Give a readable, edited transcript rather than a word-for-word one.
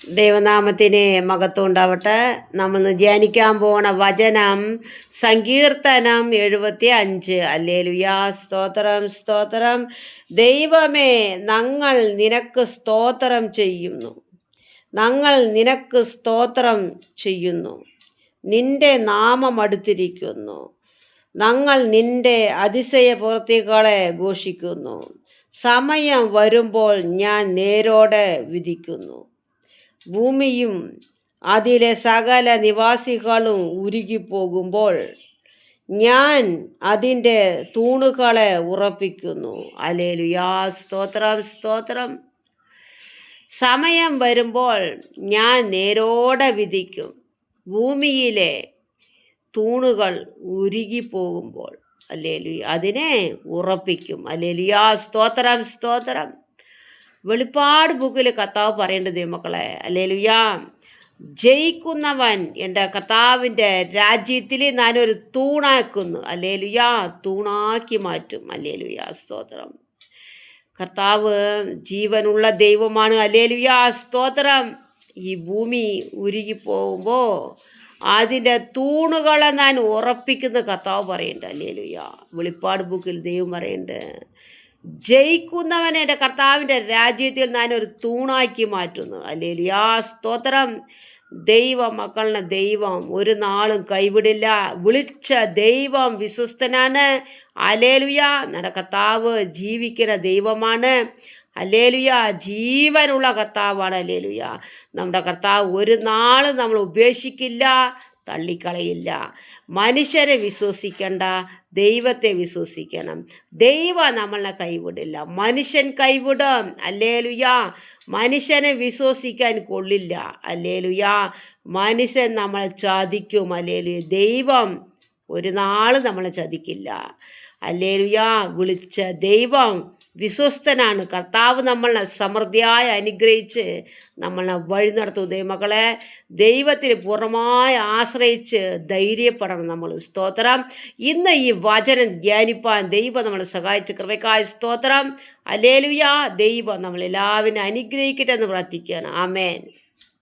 ദൈവനാമത്തിന് മഹത്വം ഉണ്ടാവട്ടെ. നമ്മൾ ധ്യാനിക്കാൻ പോണ വചനം സങ്കീർത്തനം 75. ഹല്ലേലൂയാ. സ്തോത്രം സ്തോത്രം. ദൈവമേ, ഞങ്ങൾ നിനക്ക് സ്തോത്രം ചെയ്യുന്നു. ഞങ്ങൾ നിനക്ക് സ്തോത്രം ചെയ്യുന്നു. നിന്റെ നാമം അടുത്തിരിക്കുന്നു. ഞങ്ങൾ നിന്റെ അതിശയ പ്രവൃത്തികളെ ഘോഷിക്കുന്നു. സമയം വരുമ്പോൾ ഞാൻ നേരോടെ വിധിക്കുന്നു. ഭൂമിയും അതിലെ സകല നിവാസികളും ഉരുകിപ്പോകുമ്പോൾ ഞാൻ അതിൻ്റെ തൂണുകളെ ഉറപ്പിക്കുന്നു. ഹല്ലേലൂയാ. സ്തോത്രം സ്തോത്രം. സമയം വരുമ്പോൾ ഞാൻ നേരോടെ വിധിക്കും. ഭൂമിയിലെ തൂണുകൾ ഉരുകിപ്പോകുമ്പോൾ ഹല്ലേലൂയ അതിനെ ഉറപ്പിക്കും. ഹല്ലേലൂയാ. സ്തോത്രം സ്തോത്രം. വെളിപ്പാട് ബുക്കിൽ കർത്താവ് പറയേണ്ടത് മക്കളെ, ഹല്ലേലൂയാ, ജയിക്കുന്നവൻ എൻ്റെ കർത്താവിൻ്റെ രാജ്യത്തിൽ ഞാനൊരു തൂണാക്കുന്നു. ഹല്ലേലൂയാ. തൂണാക്കി മാറ്റും. ഹല്ലേലൂയാ. സ്തോത്രം. കർത്താവ് ജീവനുള്ള ദൈവമാണ്. ഹല്ലേലൂയാ. സ്തോത്രം. ഈ ഭൂമി ഉരുകിപ്പോകുമ്പോൾ അതിൻ്റെ തൂണുകളെ ഞാൻ ഉറപ്പിക്കുന്ന കർത്താവ് പറയുന്നുണ്ട്. ഹല്ലേലൂയാ. വെളിപ്പാട് ബുക്കിൽ ദൈവം പറയുന്നുണ്ട്, ജയിക്കുന്നവൻ എൻ്റെ കർത്താവിൻ്റെ രാജ്യത്തിൽ ഞാനൊരു തൂണാക്കി മാറ്റുന്നു. ഹല്ലേലൂയാ. സ്തോത്രം. ദൈവ മക്കളുടെ ദൈവം ഒരു നാളും കൈവിടില്ല. വിളിച്ച ദൈവം വിശ്വസ്തനാണ്. ഹല്ലേലൂയാ. നമ്മുടെ കർത്താവ് ജീവിക്കുന്ന ദൈവമാണ്. ഹല്ലേലൂയാ. ജീവനുള്ള കർത്താവാണ്. ഹല്ലേലൂയാ. നമ്മുടെ കർത്താവ് ഒരു നാളും നമ്മൾ ഉപേക്ഷിക്കില്ല, തള്ളിക്കളയില്ല. മനുഷ്യരെ വിശ്വസിക്കണ്ട, ദൈവത്തെ വിശ്വസിക്കണം. ദൈവം നമ്മളെ കൈവിടില്ല, മനുഷ്യൻ കൈവിടും. ഹല്ലേലൂയാ. മനുഷ്യനെ വിശ്വസിക്കാൻ കൊള്ളില്ല. ഹല്ലേലൂയാ. മനുഷ്യൻ നമ്മളെ ചതിക്കും. ഹല്ലേലൂയ. ദൈവം ഒരു നാളും നമ്മളെ ചതിക്കില്ല. ഹല്ലേലൂയാ. വിളിച്ച ദൈവം വിശ്വസ്തനാണ്. കർത്താവ് നമ്മളെ സമൃദ്ധിയായി അനുഗ്രഹിച്ച് നമ്മളെ വഴി നടത്തും. ദൈവമക്കളെ, ദൈവത്തിൽ പൂർണ്ണമായി ആശ്രയിച്ച് ധൈര്യപ്പെടണം നമ്മൾ. സ്തോത്രം. ഇന്ന് ഈ വചനം ധ്യാനിപ്പാൻ ദൈവം നമ്മളെ സഹായിച്ച കൃപയ്ക്കായി സ്തോത്രം. ഹല്ലേലൂയാ. ദൈവം നമ്മളെല്ലാവരും അനുഗ്രഹിക്കട്ടെ എന്ന് പ്രാർത്ഥിക്കുകയാണ്. ആമേൻ.